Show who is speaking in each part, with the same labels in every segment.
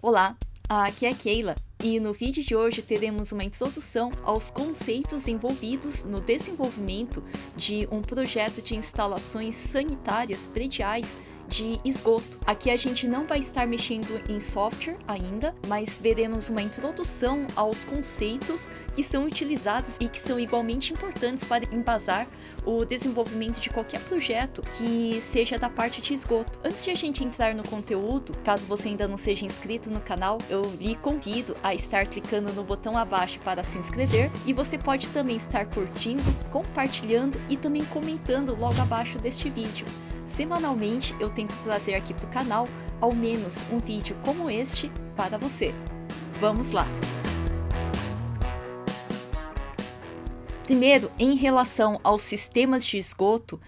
Speaker 1: Olá, aqui é a Keila e no vídeo de hoje teremos uma introdução aos conceitos envolvidos no desenvolvimento de um projeto de instalações sanitárias prediais de esgoto. Aqui a gente não vai estar mexendo em software ainda, mas veremos uma introdução aos conceitos que são utilizados e que são igualmente importantes para embasar o desenvolvimento de qualquer projeto que seja da parte de esgoto. Antes de a gente entrar no conteúdo, caso você ainda não seja inscrito no canal, eu lhe convido a estar clicando no botão abaixo para se inscrever e você pode também estar curtindo, compartilhando e também comentando logo abaixo deste vídeo. Semanalmente eu tento trazer aqui para o canal ao menos um vídeo como este para você. Vamos lá! Primeiro, em relação aos sistemas de esgoto,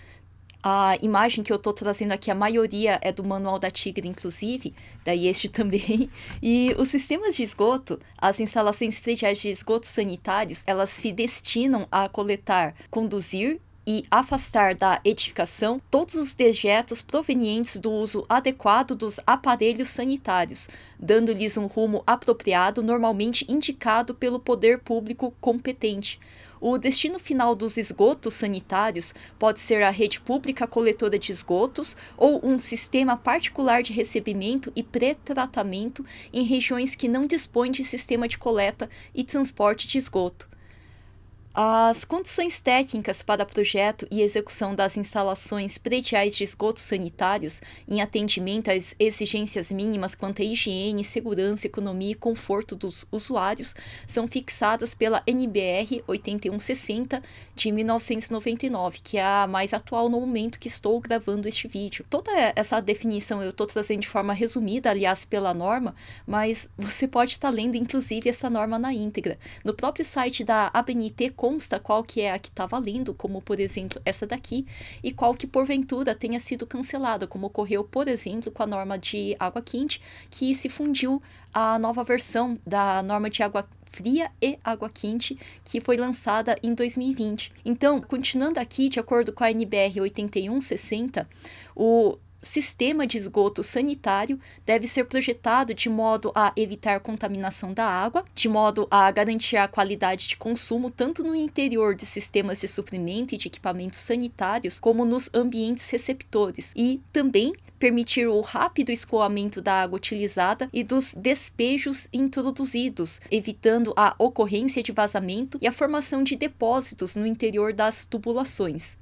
Speaker 1: a imagem que eu estou trazendo aqui, a maioria é do Manual da Tigre, inclusive, daí este também. E os sistemas de esgoto, as instalações prediais de esgotos sanitários, elas se destinam a coletar, conduzir e afastar da edificação todos os dejetos provenientes do uso adequado dos aparelhos sanitários, dando-lhes um rumo apropriado, normalmente indicado pelo poder público competente. O destino final dos esgotos sanitários pode ser a rede pública coletora de esgotos ou um sistema particular de recebimento e pré-tratamento em regiões que não dispõem de sistema de coleta e transporte de esgoto. As condições técnicas para projeto e execução das instalações prediais de esgotos sanitários, em atendimento às exigências mínimas quanto à higiene, segurança, economia e conforto dos usuários, são fixadas pela NBR 8160 de 1999, que é a mais atual no momento que estou gravando este vídeo. Toda essa definição eu estou trazendo de forma resumida, aliás, pela norma, mas você pode estar lendo, inclusive, essa norma na íntegra. No próprio site da ABNT consta qual que é a que está valendo, como por exemplo essa daqui, e qual que porventura tenha sido cancelada, como ocorreu por exemplo com a norma de água quente, que se fundiu a nova versão da norma de água fria e água quente, que foi lançada em 2020. Então, continuando aqui, de acordo com a NBR 8160, o sistema de esgoto sanitário deve ser projetado de modo a evitar contaminação da água, de modo a garantir a qualidade de consumo tanto no interior de sistemas de suprimento e de equipamentos sanitários, como nos ambientes receptores, e também permitir o rápido escoamento da água utilizada e dos despejos introduzidos, evitando a ocorrência de vazamento e a formação de depósitos no interior das tubulações.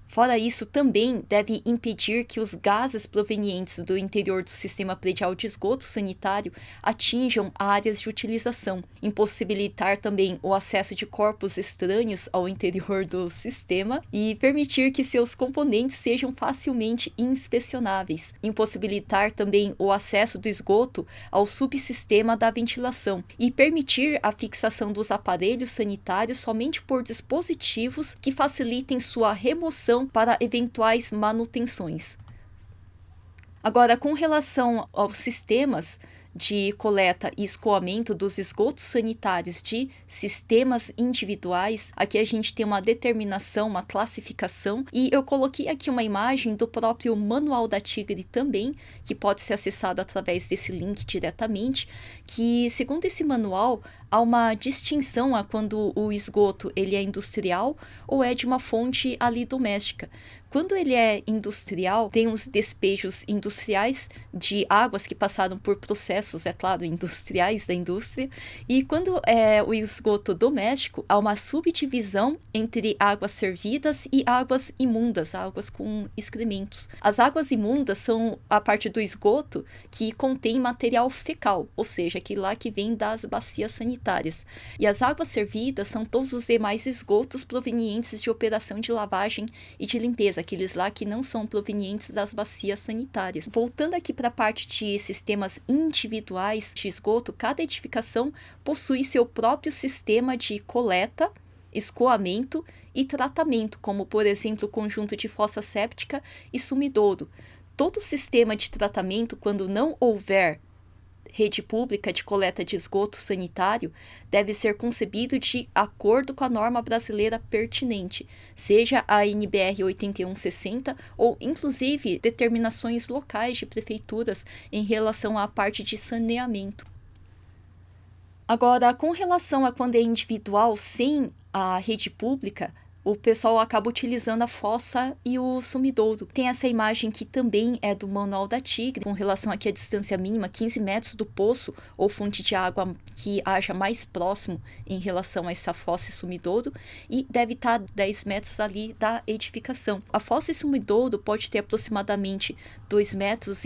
Speaker 1: Fora isso, também deve impedir que os gases provenientes do interior do sistema predial de esgoto sanitário atinjam áreas de utilização, impossibilitar também o acesso de corpos estranhos ao interior do sistema e permitir que seus componentes sejam facilmente inspecionáveis, impossibilitar também o acesso do esgoto ao subsistema da ventilação e permitir a fixação dos aparelhos sanitários somente por dispositivos que facilitem sua remoção para eventuais manutenções. Agora, com relação aos sistemas de coleta e escoamento dos esgotos sanitários de sistemas individuais, aqui a gente tem uma determinação, uma classificação, e eu coloquei aqui uma imagem do próprio Manual da Tigre também, que pode ser acessado através desse link diretamente, que segundo esse manual, há uma distinção a quando o esgoto ele é industrial ou é de uma fonte ali doméstica. Quando ele é industrial, tem os despejos industriais de águas que passaram por processos, é claro, industriais da indústria. E quando é o esgoto doméstico, há uma subdivisão entre águas servidas e águas imundas, águas com excrementos. As águas imundas são a parte do esgoto que contém material fecal, ou seja, aquilo lá que vem das bacias sanitárias. E as águas servidas são todos os demais esgotos provenientes de operação de lavagem e de limpeza, aqueles lá que não são provenientes das bacias sanitárias. Voltando aqui para a parte de sistemas individuais de esgoto, cada edificação possui seu próprio sistema de coleta, escoamento e tratamento, como por exemplo o conjunto de fossa séptica e sumidouro. Todo sistema de tratamento, quando não houver rede pública de coleta de esgoto sanitário deve ser concebido de acordo com a norma brasileira pertinente, seja a NBR 8160 ou, inclusive, determinações locais de prefeituras em relação à parte de saneamento. Agora, com relação a quando é individual sem a rede pública, o pessoal acaba utilizando a fossa e o sumidouro. Tem essa imagem que também é do Manual da Tigre, com relação aqui à distância mínima, 15 metros do poço ou fonte de água que haja mais próximo em relação a essa fossa e sumidouro, e deve estar 10 metros ali da edificação. A fossa e sumidouro pode ter aproximadamente 2,50 metros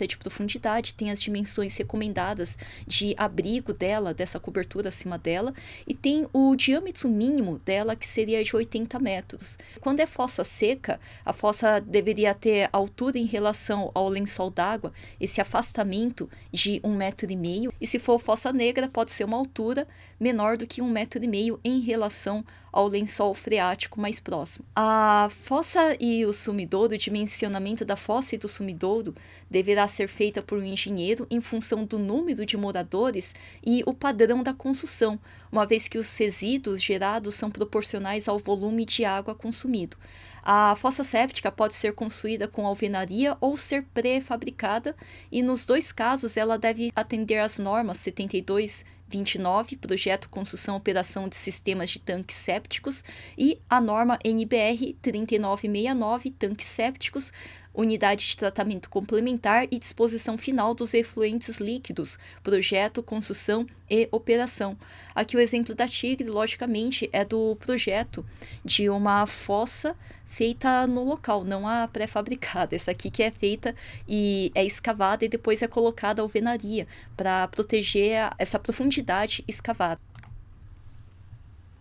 Speaker 1: de profundidade, tem as dimensões recomendadas de abrigo dela, dessa cobertura acima dela, e tem o diâmetro mínimo dela, que seria de 80 metros. Quando é fossa seca, a fossa deveria ter altura em relação ao lençol d'água, esse afastamento de 1,5 metro, e se for fossa negra, pode ser uma altura menor do que 1,5 metro em relação ao lençol freático mais próximo. A fossa e o sumidouro, o dimensionamento da fossa e do sumidouro deverá ser feita por um engenheiro em função do número de moradores e o padrão da construção, uma vez que os resíduos gerados são proporcionais ao volume de água consumido. A fossa séptica pode ser construída com alvenaria ou ser pré-fabricada, e nos dois casos ela deve atender às normas 7229, Projeto, Construção e Operação de Sistemas de Tanques Sépticos, e a norma NBR 3969, Tanques Sépticos, Unidade de Tratamento Complementar e Disposição Final dos Efluentes Líquidos, Projeto, Construção e Operação. Aqui o exemplo da Tigre, logicamente, é do projeto de uma fossa feita no local, não a pré-fabricada. Essa aqui que é feita e é escavada e depois é colocada a alvenaria para proteger essa profundidade escavada.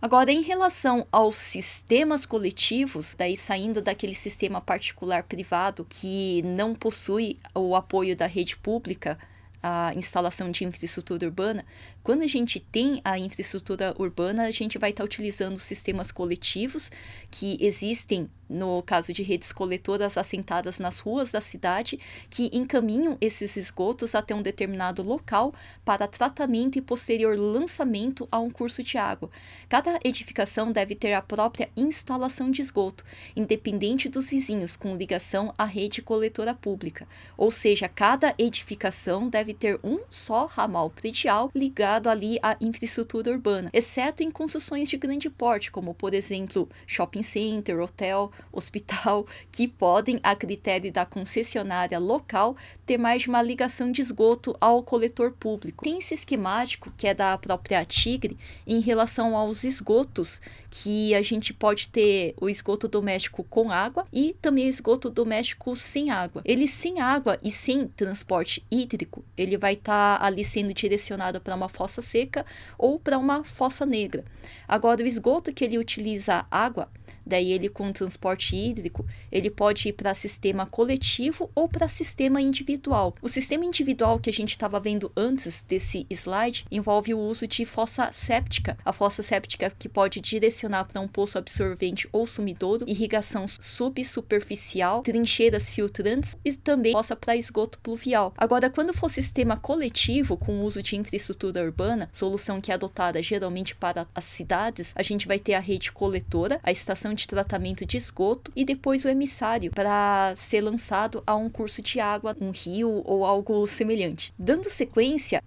Speaker 1: Agora, em relação aos sistemas coletivos, daí saindo daquele sistema particular-privado que não possui o apoio da rede pública, a instalação de infraestrutura urbana, quando a gente tem a infraestrutura urbana, a gente vai estar utilizando sistemas coletivos que existem, no caso de redes coletoras assentadas nas ruas da cidade, que encaminham esses esgotos até um determinado local para tratamento e posterior lançamento a um curso de água. Cada edificação deve ter a própria instalação de esgoto, independente dos vizinhos, com ligação à rede coletora pública. Ou seja, cada edificação deve ter um só ramal predial ligado ali à infraestrutura urbana, exceto em construções de grande porte, como, por exemplo, shopping center, hotel, hospital, que podem, a critério da concessionária local, ter mais de uma ligação de esgoto ao coletor público. Tem esse esquemático, que é da própria Tigre, em relação aos esgotos, que a gente pode ter o esgoto doméstico com água e também o esgoto doméstico sem água. Ele sem água e sem transporte hídrico, ele vai estar ali sendo direcionado para uma fossa seca ou para uma fossa negra. Agora, o esgoto que ele utiliza água, daí ele com transporte hídrico, ele pode ir para sistema coletivo ou para sistema individual. O sistema individual que a gente estava vendo antes desse slide envolve o uso de fossa séptica. A fossa séptica que pode direcionar para um poço absorvente ou sumidouro, irrigação subsuperficial, trincheiras filtrantes e também fossa para esgoto pluvial. Agora, quando for sistema coletivo com o uso de infraestrutura urbana, solução que é adotada geralmente para as cidades, a gente vai ter a rede coletora, a estação de tratamento de esgoto e depois o emissário para ser lançado a um curso de água, um rio ou algo semelhante. Dando sequência,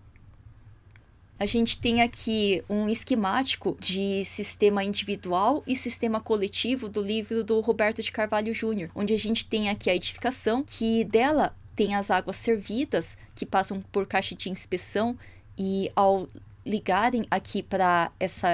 Speaker 1: a gente tem aqui um esquemático de sistema individual e sistema coletivo do livro do Roberto de Carvalho Júnior, onde a gente tem aqui a edificação, que dela tem as águas servidas que passam por caixa de inspeção e ao ligarem aqui para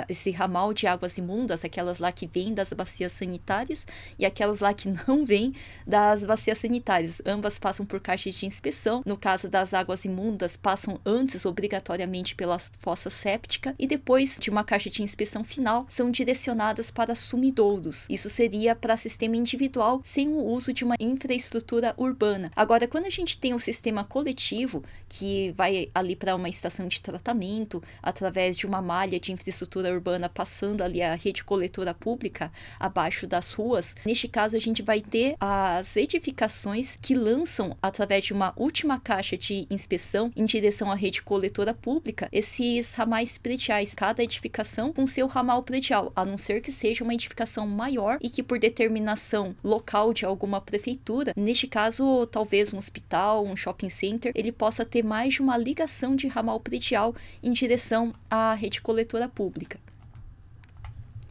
Speaker 1: esse ramal de águas imundas, aquelas lá que vêm das bacias sanitárias e aquelas lá que não vêm das bacias sanitárias. Ambas passam por caixa de inspeção. No caso das águas imundas, passam antes obrigatoriamente pela fossa séptica e depois de uma caixa de inspeção final, são direcionadas para sumidouros. Isso seria para sistema individual sem o uso de uma infraestrutura urbana. Agora, quando a gente tem um sistema coletivo, que vai ali para uma estação de tratamento, através de uma malha de infraestrutura urbana passando ali a rede coletora pública abaixo das ruas. Neste caso, a gente vai ter as edificações que lançam, através de uma última caixa de inspeção em direção à rede coletora pública, esses ramais prediais, cada edificação com seu ramal predial, a não ser que seja uma edificação maior e que por determinação local de alguma prefeitura, neste caso talvez um hospital, um shopping center, ele possa ter mais de uma ligação de ramal predial em direção à rede coletora pública.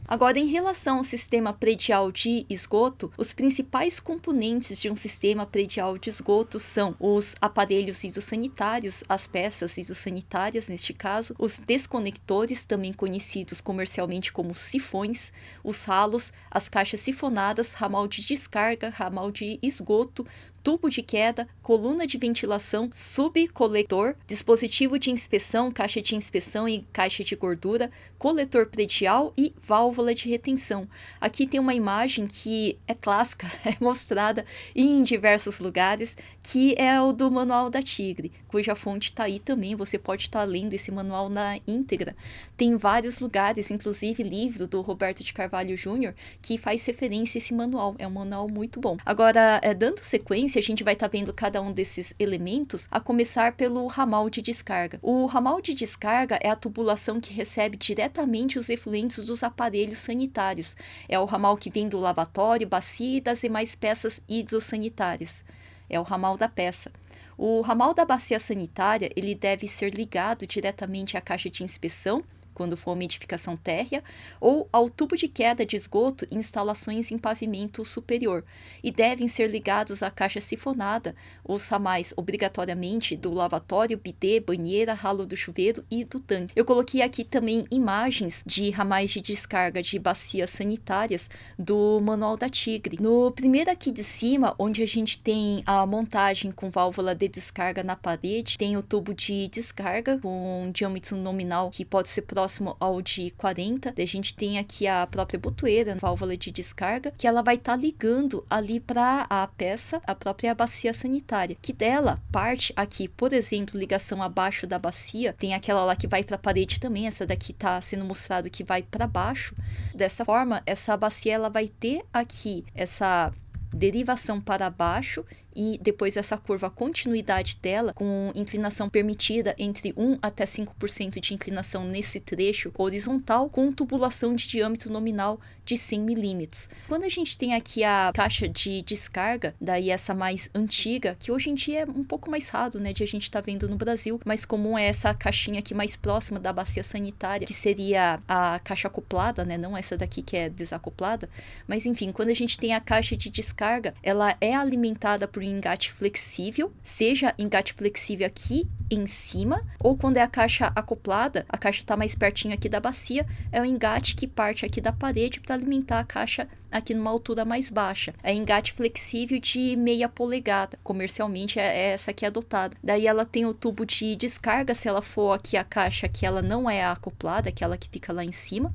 Speaker 1: Agora, em relação ao sistema predial de esgoto, os principais componentes de um sistema predial de esgoto são os aparelhos hidrossanitários, as peças hidrossanitárias, neste caso, os desconectores, também conhecidos comercialmente como sifões, os ralos, as caixas sifonadas, ramal de descarga, ramal de esgoto, tubo de queda, coluna de ventilação, subcoletor, dispositivo de inspeção, caixa de inspeção e caixa de gordura, coletor predial e válvula de retenção. Aqui tem uma imagem que é clássica, é mostrada em diversos lugares, que é o do Manual da Tigre, cuja fonte está aí também, você pode estar lendo esse manual na íntegra. Tem vários lugares, inclusive livro do Roberto de Carvalho Júnior, que faz referência a esse manual, é um manual muito bom. Agora, dando sequência, a gente vai estar vendo cada um desses elementos, a começar pelo ramal de descarga. O ramal de descarga é a tubulação que recebe diretamente os efluentes dos aparelhos sanitários. É o ramal que vem do lavatório, bacia e das demais peças hidrossanitárias. É o ramal da peça. O ramal da bacia sanitária, ele deve ser ligado diretamente à caixa de inspeção, quando for uma edificação térrea, ou ao tubo de queda de esgoto em instalações em pavimento superior, e devem ser ligados à caixa sifonada, os ramais obrigatoriamente do lavatório, bidê, banheira, ralo do chuveiro e do tanque. Eu coloquei aqui também imagens de ramais de descarga de bacias sanitárias do Manual da Tigre. No primeiro aqui de cima, onde a gente tem a montagem com válvula de descarga na parede, tem o tubo de descarga com um diâmetro nominal que pode ser próximo ao de 40, a gente tem aqui a própria botoeira, válvula de descarga, que ela vai estar ligando ali para a peça, a própria bacia sanitária, que dela parte aqui, por exemplo, ligação abaixo da bacia, tem aquela lá que vai para a parede também, essa daqui está sendo mostrado que vai para baixo. Dessa forma, essa bacia ela vai ter aqui essa derivação para baixo e depois essa curva, a continuidade dela, com inclinação permitida entre 1 até 5% de inclinação nesse trecho horizontal, com tubulação de diâmetro nominal de 100 milímetros. Quando a gente tem aqui a caixa de descarga, daí essa mais antiga, que hoje em dia é um pouco mais raro, né, de a gente tá vendo no Brasil, mais comum é essa caixinha aqui mais próxima da bacia sanitária, que seria a caixa acoplada, né, não essa daqui que é desacoplada, mas enfim, quando a gente tem a caixa de descarga, ela é alimentada por engate flexível, seja engate flexível aqui em cima, ou quando é a caixa acoplada, a caixa está mais pertinho aqui da bacia, é o engate que parte aqui da parede para alimentar a caixa aqui numa altura mais baixa. É engate flexível de meia polegada, comercialmente é essa que é adotada. Daí ela tem o tubo de descarga, se ela for aqui a caixa que ela não é acoplada, aquela que fica lá em cima.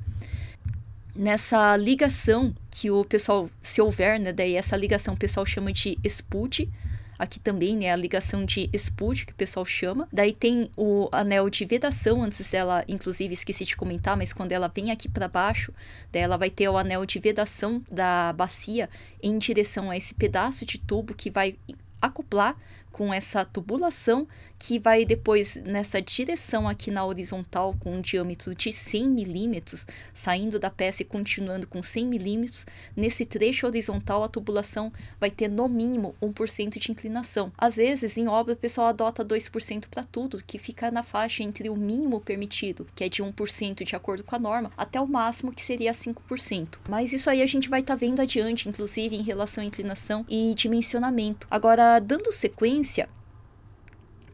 Speaker 1: Nessa ligação que o pessoal, se houver, né, daí essa ligação o pessoal chama de spud, aqui também, né, a ligação de spud que o pessoal chama. Daí tem o anel de vedação, antes dela, inclusive esqueci de comentar, mas quando ela vem aqui para baixo, daí ela vai ter o anel de vedação da bacia em direção a esse pedaço de tubo que vai acoplar com essa tubulação, que vai depois nessa direção aqui na horizontal com um diâmetro de 100 milímetros, saindo da peça e continuando com 100 milímetros. Nesse trecho horizontal, a tubulação vai ter no mínimo 1% de inclinação. Às vezes, em obra, o pessoal adota 2% para tudo, que fica na faixa entre o mínimo permitido, que é de 1% de acordo com a norma, até o máximo, que seria 5%. Mas isso aí a gente vai estar vendo adiante, inclusive em relação à inclinação e dimensionamento. Agora, dando sequência,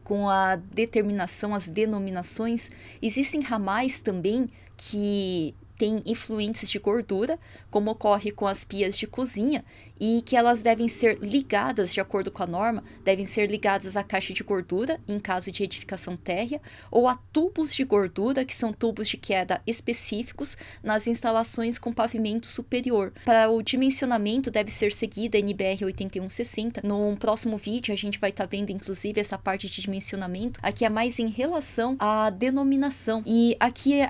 Speaker 1: com a determinação, as denominações, existem ramais também que têm efluentes de gordura, como ocorre com as pias de cozinha, e que elas devem ser ligadas, de acordo com a norma, devem ser ligadas à caixa de gordura, em caso de edificação térrea, ou a tubos de gordura, que são tubos de queda específicos, nas instalações com pavimento superior. Para o dimensionamento, deve ser seguida a NBR 8160. No próximo vídeo, a gente vai estar vendo, inclusive, essa parte de dimensionamento. Aqui é mais em relação à denominação. E aqui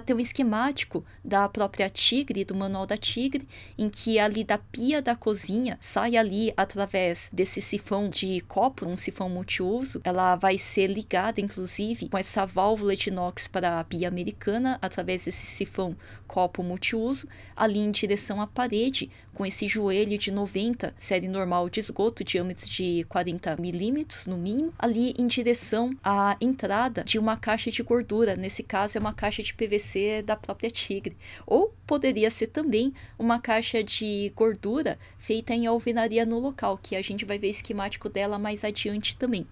Speaker 1: tem um esquemático da própria Tigre, do manual da Tigre, em que ali da pia da cozinha sai ali através desse sifão de copo, um sifão multiuso. Ela vai ser ligada, inclusive, com essa válvula de inox para a pia americana, através desse sifão copo multiuso, ali em direção à parede, com esse joelho de 90, série normal de esgoto, diâmetro de 40 milímetros no mínimo, ali em direção à entrada de uma caixa de gordura. Nesse caso é uma caixa de PVC da própria Tigre, ou poderia ser também uma caixa de gordura feita em alvenaria no local, que a gente vai ver o esquemático dela mais adiante também.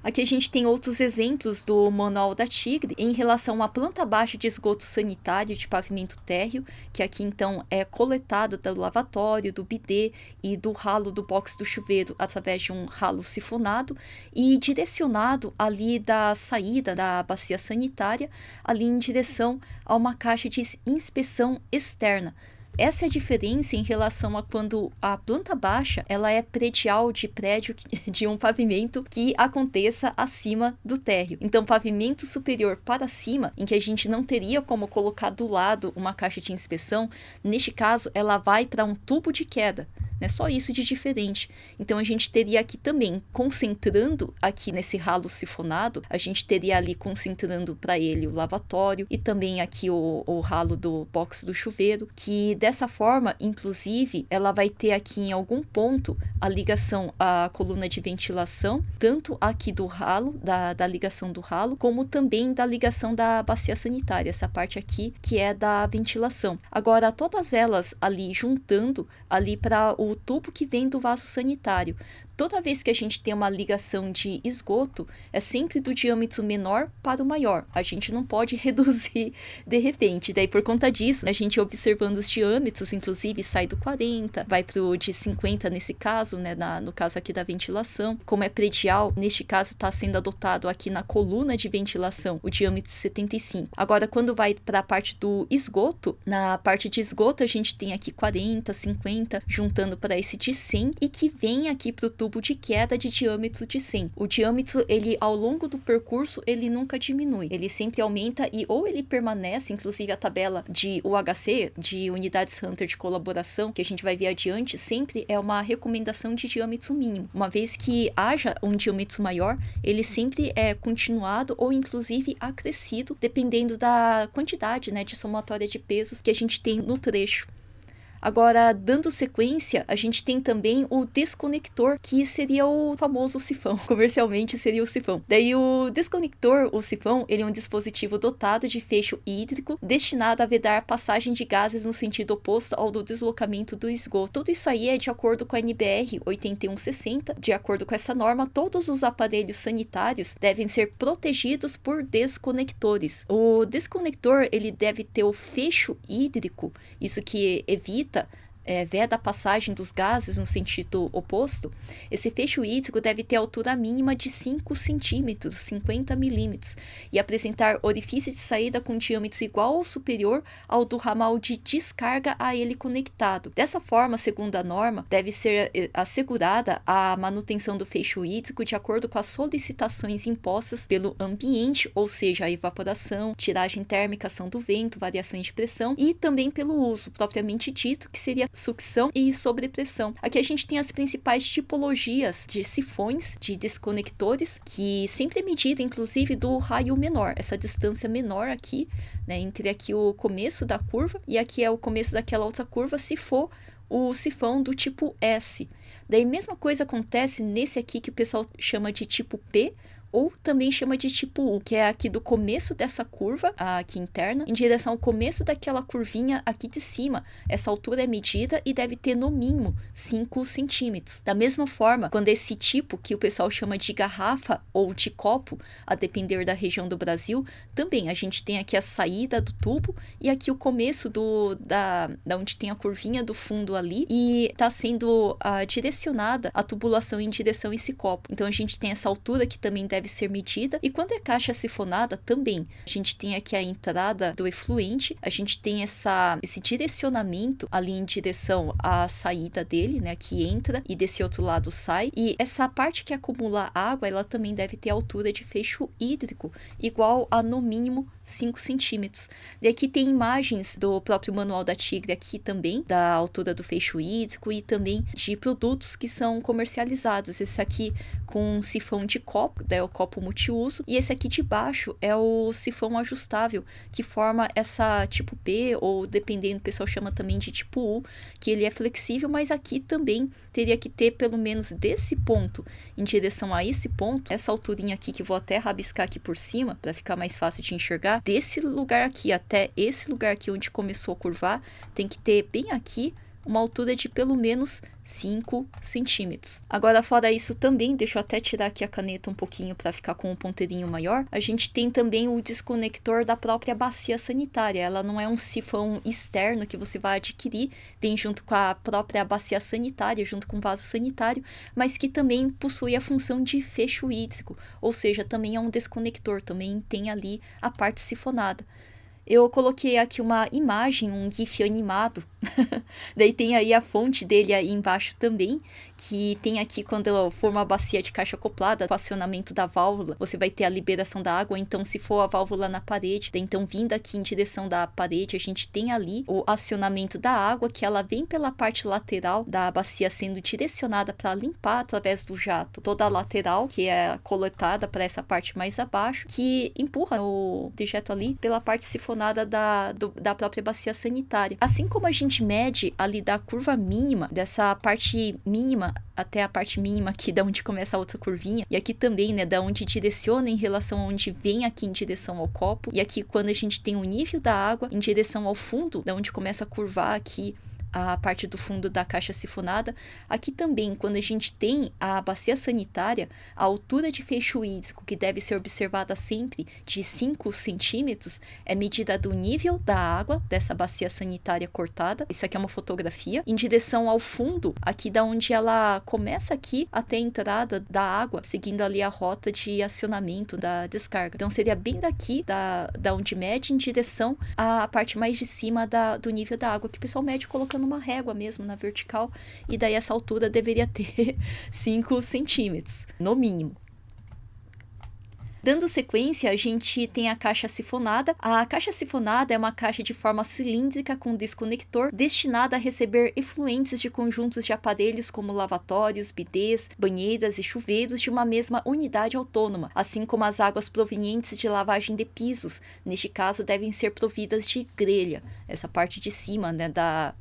Speaker 1: Aqui a gente tem outros exemplos do manual da Tigre em relação à planta baixa de esgoto sanitário de pavimento térreo, que aqui então é coletada do lavatório, do bidê e do ralo do box do chuveiro através de um ralo sifonado e direcionado ali da saída da bacia sanitária, ali em direção a uma caixa de inspeção externa. Essa é a diferença em relação a quando a planta baixa ela é predial de prédio de um pavimento que aconteça acima do térreo. Então, pavimento superior para cima, em que a gente não teria como colocar do lado uma caixa de inspeção, neste caso, ela vai para um tubo de queda. Né? Só isso de diferente. Então, a gente teria aqui também, concentrando aqui nesse ralo sifonado, a gente teria ali concentrando para ele o lavatório e também aqui o ralo do box do chuveiro, que dessa forma, inclusive, ela vai ter aqui em algum ponto a ligação à coluna de ventilação, tanto aqui do ralo, da ligação do ralo, como também da ligação da bacia sanitária, essa parte aqui que é da ventilação. Agora, todas elas ali juntando ali para o tubo que vem do vaso sanitário. Toda vez que a gente tem uma ligação de esgoto, é sempre do diâmetro menor para o maior. A gente não pode reduzir de repente. Daí, por conta disso, a gente observando os diâmetros, inclusive, sai do 40, vai para o de 50 nesse caso, né? No caso aqui da ventilação. Como é predial, neste caso está sendo adotado aqui na coluna de ventilação o diâmetro 75. Agora, quando vai para a parte do esgoto, na parte de esgoto a gente tem aqui 40, 50, juntando para esse de 100 e que vem aqui para o tubo de queda de diâmetro de 100. O diâmetro, ele ao longo do percurso, ele nunca diminui. Ele sempre aumenta e ou ele permanece, inclusive a tabela de UHC, de unidades Hunter de colaboração, que a gente vai ver adiante, sempre é uma recomendação de diâmetro mínimo. Uma vez que haja um diâmetro maior, ele sempre é continuado ou inclusive acrescido, dependendo da quantidade, né, de somatória de pesos que a gente tem no trecho. Agora, dando sequência, a gente tem também o desconector, que seria o famoso sifão. Comercialmente seria o sifão. Daí o desconector, o sifão, ele é um dispositivo dotado de fecho hídrico, destinado a vedar passagem de gases no sentido oposto ao do deslocamento do esgoto. Tudo isso aí é de acordo com a NBR 8160. De acordo com essa norma, todos os aparelhos sanitários devem ser protegidos por desconectores. O desconector, ele deve ter o fecho hídrico, isso que evita veda a passagem dos gases no sentido oposto. Esse fecho hídrico deve ter altura mínima de 5 centímetros, 50 milímetros, e apresentar orifício de saída com diâmetro igual ou superior ao do ramal de descarga a ele conectado. Dessa forma, segundo a norma, deve ser assegurada a manutenção do fecho hídrico de acordo com as solicitações impostas pelo ambiente, ou seja, a evaporação, tiragem térmica, ação do vento, variações de pressão, e também pelo uso propriamente dito, que seria sucção e sobrepressão. Aqui a gente tem as principais tipologias de sifões, de desconectores, que sempre é medida, inclusive, do raio menor, essa distância menor aqui, né, entre aqui o começo da curva e aqui é o começo daquela outra curva, se for o sifão do tipo S. Daí, mesma coisa acontece nesse aqui que o pessoal chama de tipo P, ou também chama de tipo U, que é aqui do começo dessa curva, aqui interna, em direção ao começo daquela curvinha aqui de cima. Essa altura é medida e deve ter no mínimo 5 centímetros. Da mesma forma, quando esse tipo, que o pessoal chama de garrafa ou de copo, a depender da região do Brasil, também a gente tem aqui a saída do tubo e aqui o começo da onde tem a curvinha do fundo ali, e está sendo direcionada a tubulação em direção a esse copo. Então a gente tem essa altura que também deve ser medida, e quando é caixa sifonada também, a gente tem aqui a entrada do efluente, a gente tem esse direcionamento ali em direção à saída dele, né, que entra e desse outro lado sai, e essa parte que acumula água, ela também deve ter altura de fecho hídrico igual a no mínimo 5 centímetros. E aqui tem imagens do próprio Manual da Tigre aqui também, da altura do fecho hídrico e também de produtos que são comercializados. Esse aqui com um sifão de copo, é o copo multiuso, e esse aqui de baixo é o sifão ajustável, que forma essa tipo P, ou dependendo, o pessoal chama também de tipo U, que ele é flexível, mas aqui também teria que ter pelo menos desse ponto em direção a esse ponto, essa alturinha aqui que eu vou até rabiscar aqui por cima, para ficar mais fácil de enxergar, desse lugar aqui até esse lugar aqui onde começou a curvar, tem que ter bem aqui uma altura de pelo menos 5 centímetros. Agora, fora isso também, deixa eu até tirar aqui a caneta um pouquinho para ficar com um ponteirinho maior, a gente tem também o desconector da própria bacia sanitária. Ela não é um sifão externo que você vai adquirir, vem junto com a própria bacia sanitária, junto com o vaso sanitário, mas que também possui a função de fecho hídrico, ou seja, também é um desconector, também tem ali a parte sifonada. Eu coloquei aqui uma imagem, um GIF animado, daí tem aí a fonte dele aí embaixo também, que tem aqui quando for uma bacia de caixa acoplada, com o acionamento da válvula, você vai ter a liberação da água, então se for a válvula na parede, daí, então vindo aqui em direção da parede, a gente tem ali o acionamento da água, que ela vem pela parte lateral da bacia sendo direcionada para limpar através do jato toda a lateral, que é coletada para essa parte mais abaixo, que empurra o dejeto ali pela parte sifonada da própria bacia sanitária. Assim como a gente mede ali da curva mínima, dessa parte mínima até a parte mínima aqui, da onde começa a outra curvinha, e aqui também, né, da onde direciona em relação a onde vem aqui em direção ao copo, e aqui quando a gente tem o nível da água em direção ao fundo, da onde começa a curvar aqui a parte do fundo da caixa sifonada. Aqui também, quando a gente tem a bacia sanitária, a altura de fecho hídrico, que deve ser observada sempre de 5 centímetros, é medida do nível da água dessa bacia sanitária cortada. Isso aqui é uma fotografia. Em direção ao fundo, aqui da onde ela começa aqui até a entrada da água, seguindo ali a rota de acionamento da descarga. Então seria bem daqui, da onde mede, em direção à parte mais de cima do nível da água, que o pessoal mede colocando uma régua mesmo na vertical, e daí essa altura deveria ter 5 centímetros, no mínimo. Dando sequência, a gente tem a caixa sifonada. A caixa sifonada é uma caixa de forma cilíndrica com desconector destinada a receber efluentes de conjuntos de aparelhos como lavatórios, bidês, banheiras e chuveiros de uma mesma unidade autônoma, assim como as águas provenientes de lavagem de pisos. Neste caso, devem ser providas de grelha, essa parte de cima, né, da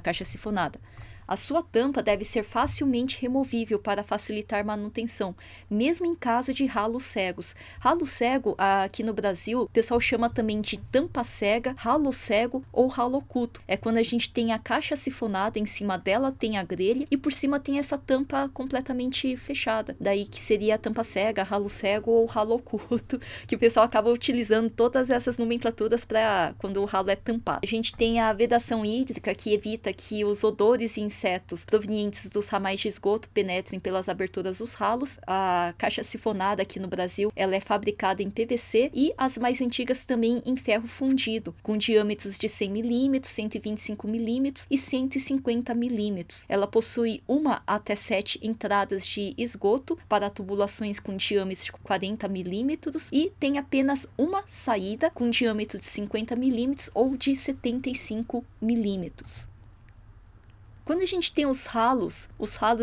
Speaker 1: caixa sifonada. A sua tampa deve ser facilmente removível para facilitar manutenção, mesmo em caso de ralos cegos. Ralo cego, aqui no Brasil, o pessoal chama também de tampa cega, ralo cego ou ralo oculto. É quando a gente tem a caixa sifonada, em cima dela tem a grelha e por cima tem essa tampa completamente fechada. Daí que seria a tampa cega, ralo cego ou ralo oculto, que o pessoal acaba utilizando todas essas nomenclaturas para quando o ralo é tampado. A gente tem a vedação hídrica, que evita que os odores e insetos provenientes dos ramais de esgoto penetrem pelas aberturas dos ralos. A caixa sifonada aqui no Brasil, ela é fabricada em PVC e as mais antigas também em ferro fundido, com diâmetros de 100 mm, 125 mm e 150 mm. Ela possui 1 até 7 entradas de esgoto para tubulações com diâmetro de 40 mm e tem apenas uma saída com diâmetro de 50 mm ou de 75 mm. Quando a gente tem os ralos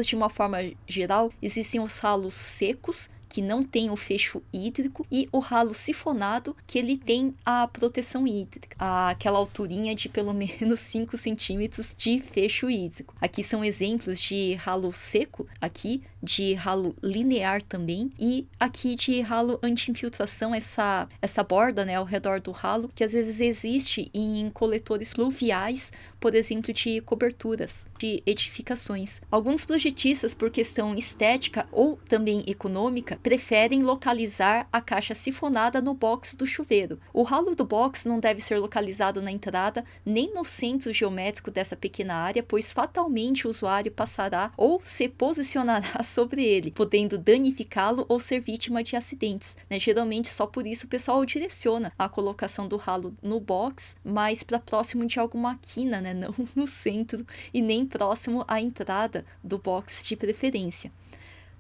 Speaker 1: de uma forma geral, existem os ralos secos, que não tem o fecho hídrico, e o ralo sifonado, que ele tem a proteção hídrica, aquela alturinha de pelo menos 5 centímetros de fecho hídrico. Aqui são exemplos de ralo seco, aqui de ralo linear também, e aqui de ralo anti-infiltração, essa borda, né, ao redor do ralo, que às vezes existe em coletores pluviais, por exemplo, de coberturas de edificações. Alguns projetistas, por questão estética ou também econômica, preferem localizar a caixa sifonada no box do chuveiro. O ralo do box não deve ser localizado na entrada nem no centro geométrico dessa pequena área, pois fatalmente o usuário passará ou se posicionará sobre ele, podendo danificá-lo ou ser vítima de acidentes, né? Geralmente só por isso o pessoal direciona a colocação do ralo no box, mas para próximo de alguma quina, né? Não no centro e nem próximo à entrada do box de preferência.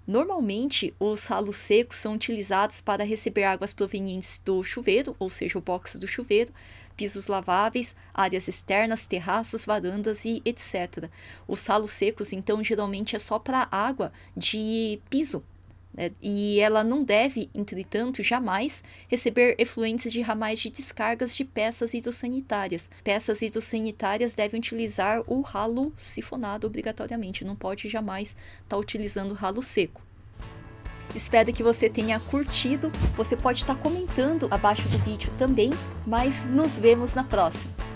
Speaker 1: Normalmente, os ralos secos são utilizados para receber águas provenientes do chuveiro, ou seja, o box do chuveiro, pisos laváveis, áreas externas, terraços, varandas e etc. Os ralos secos, então, geralmente é só para água de piso, né? E ela não deve, entretanto, jamais receber efluentes de ramais de descargas de peças hidrossanitárias. Peças hidrossanitárias devem utilizar o ralo sifonado obrigatoriamente, não pode jamais estar utilizando o ralo seco. Espero que você tenha curtido, você pode estar comentando abaixo do vídeo também, mas nos vemos na próxima!